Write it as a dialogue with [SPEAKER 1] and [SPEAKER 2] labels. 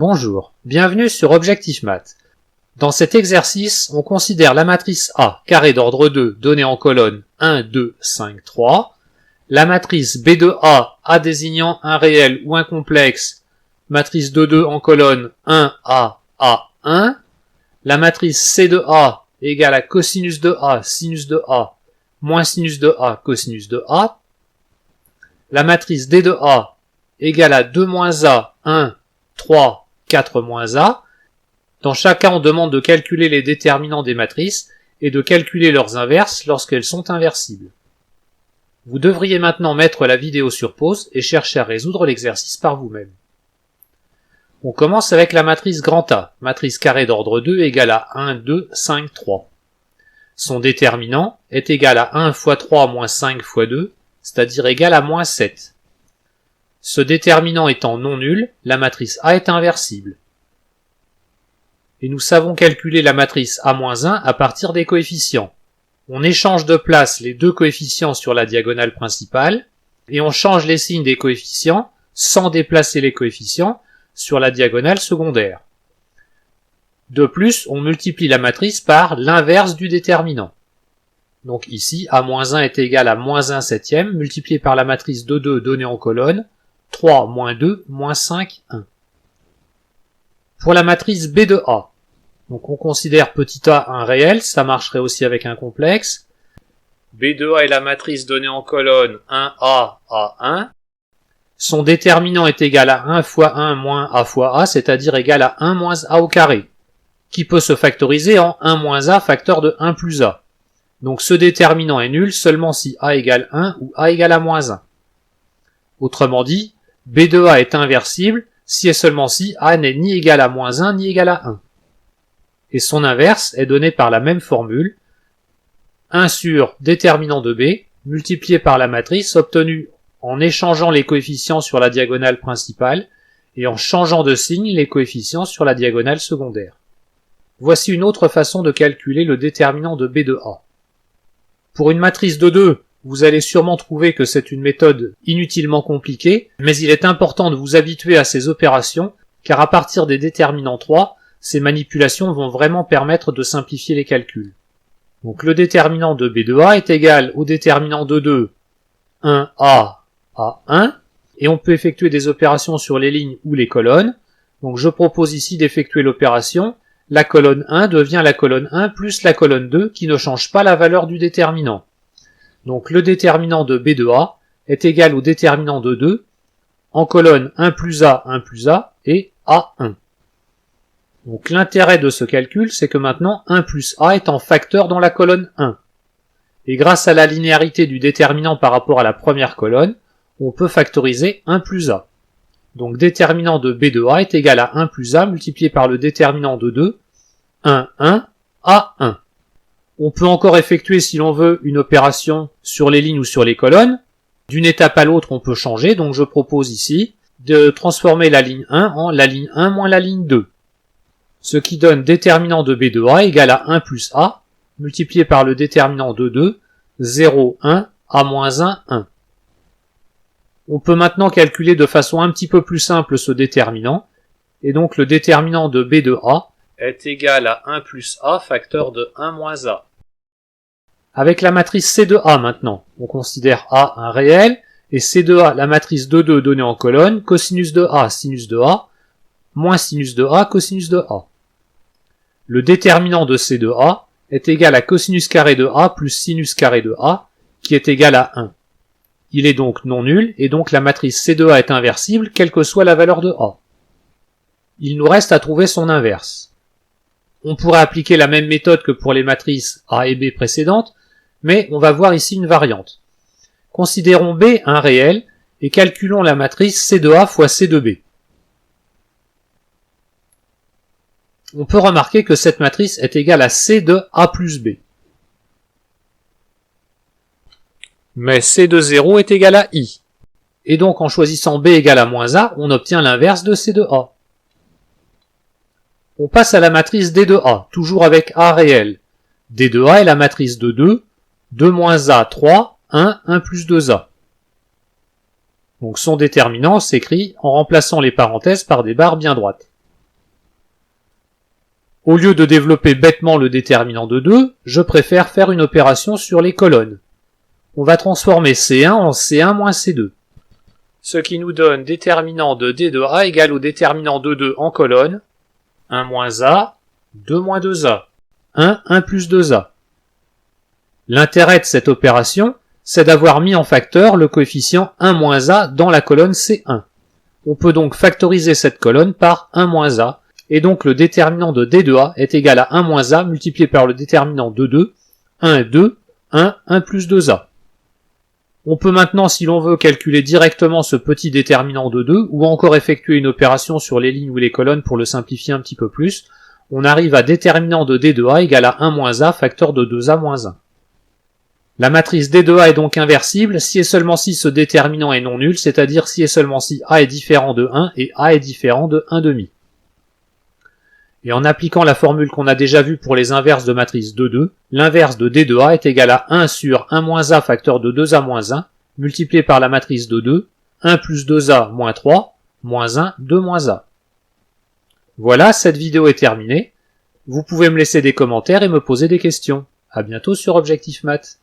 [SPEAKER 1] Bonjour, bienvenue sur Objectif Math. Dans cet exercice, on considère la matrice A, carré d'ordre 2, donnée en colonne 1, 2, 5, 3, la matrice B de A désignant un réel ou un complexe, matrice de 2 en colonne 1, A1, la matrice C de A égale à cosinus de A, sinus de A, moins sinus de A, cosinus de A, la matrice D de A égale à 2 moins A, 1, 3, 4 moins A. Dans chaque cas, on demande de calculer les déterminants des matrices et de calculer leurs inverses lorsqu'elles sont inversibles. Vous devriez maintenant mettre la vidéo sur pause et chercher à résoudre l'exercice par vous-même. On commence avec la matrice grand A, matrice carrée d'ordre 2 égale à 1, 2, 5, 3. Son déterminant est égal à 1 fois 3 moins 5 fois 2, c'est-à-dire égal à moins 7. Ce déterminant étant non nul, la matrice A est inversible. Et nous savons calculer la matrice A-1 à partir des coefficients. On échange de place les deux coefficients sur la diagonale principale, et on change les signes des coefficients, sans déplacer les coefficients, sur la diagonale secondaire. De plus, on multiplie la matrice par l'inverse du déterminant. Donc ici, A-1 est égal à moins 1 septième, multiplié par la matrice de 2 donnée en colonne, 3 moins 2, moins 5, 1. Pour la matrice B de A, donc on considère petit a un réel, ça marcherait aussi avec un complexe. B de A est la matrice donnée en colonne 1A, A1. Son déterminant est égal à 1 fois 1 moins A fois A, c'est-à-dire égal à 1 moins A au carré, qui peut se factoriser en 1 moins A facteur de 1 plus A. Donc ce déterminant est nul seulement si A égale 1 ou A égale à moins 1. Autrement dit, B de A est inversible si et seulement si A n'est ni égal à moins 1 ni égal à 1. Et son inverse est donné par la même formule, 1 sur déterminant de B, multiplié par la matrice obtenue en échangeant les coefficients sur la diagonale principale et en changeant de signe les coefficients sur la diagonale secondaire. Voici une autre façon de calculer le déterminant de B de A. Pour une matrice de 2, vous allez sûrement trouver que c'est une méthode inutilement compliquée, mais il est important de vous habituer à ces opérations, car à partir des déterminants 3, ces manipulations vont vraiment permettre de simplifier les calculs. Donc le déterminant de B de A est égal au déterminant de 2, 1A, A1, et on peut effectuer des opérations sur les lignes ou les colonnes. Donc je propose ici d'effectuer l'opération, la colonne 1 devient la colonne 1 plus la colonne 2 qui ne change pas la valeur du déterminant. Donc le déterminant de B de A est égal au déterminant de 2, en colonne 1 plus A et A1. Donc l'intérêt de ce calcul, c'est que maintenant 1 plus A est en facteur dans la colonne 1. Et grâce à la linéarité du déterminant par rapport à la première colonne, on peut factoriser 1 plus A. Donc déterminant de B de A est égal à 1 plus A multiplié par le déterminant de 2, 1, A1. On peut encore effectuer, si l'on veut, une opération sur les lignes ou sur les colonnes. D'une étape à l'autre, on peut changer, donc je propose ici de transformer la ligne 1 en la ligne 1 moins la ligne 2. Ce qui donne déterminant de B de A égale à 1 plus A, multiplié par le déterminant de 2, 0, 1, A moins 1, 1. On peut maintenant calculer de façon un petit peu plus simple ce déterminant, et donc le déterminant de B de A est égal à 1 plus A facteur de 1 moins A. Avec la matrice C de A maintenant, on considère A un réel, et C de A la matrice de 2 donnée en colonne, cosinus de A, sinus de A, moins sinus de A, cosinus de A. Le déterminant de C de A est égal à cosinus carré de A plus sinus carré de A, qui est égal à 1. Il est donc non nul, et donc la matrice C de A est inversible, quelle que soit la valeur de A. Il nous reste à trouver son inverse. On pourrait appliquer la même méthode que pour les matrices A et B précédentes, mais on va voir ici une variante. Considérons B un réel, et calculons la matrice C de A fois C de B. On peut remarquer que cette matrice est égale à C de A plus B. Mais C de 0 est égal à I. Et donc en choisissant B égale à moins A, on obtient l'inverse de C de A. On passe à la matrice D de A, toujours avec A réel. D de A est la matrice de 2, 2 moins A, 3, 1 plus 2A. Donc son déterminant s'écrit en remplaçant les parenthèses par des barres bien droites. Au lieu de développer bêtement le déterminant de 2, je préfère faire une opération sur les colonnes. On va transformer C1 en C1 moins C2. Ce qui nous donne déterminant de D de A égale au déterminant de 2 en colonne, 1 moins A, 2 moins 2A, 1 plus 2A. L'intérêt de cette opération, c'est d'avoir mis en facteur le coefficient 1 moins A dans la colonne C1. On peut donc factoriser cette colonne par 1 moins A, et donc le déterminant de D de A est égal à 1 moins A multiplié par le déterminant de 2, 1, 2, 1 plus 2A. On peut maintenant, si l'on veut, calculer directement ce petit déterminant de 2, ou encore effectuer une opération sur les lignes ou les colonnes pour le simplifier un petit peu plus. On arrive à déterminant de D de A égale à 1 moins A facteur de 2A moins 1. La matrice D de A est donc inversible si et seulement si ce déterminant est non nul, c'est-à-dire si et seulement si A est différent de 1 et A est différent de 1,5. Et en appliquant la formule qu'on a déjà vue pour les inverses de matrice de 2, l'inverse de D de A est égal à 1 sur 1 moins A facteur de 2A moins 1, multiplié par la matrice de 2, 1 plus 2A moins 3, moins 1, 2 moins A. Voilà, cette vidéo est terminée. Vous pouvez me laisser des commentaires et me poser des questions. À bientôt sur Objectif Math.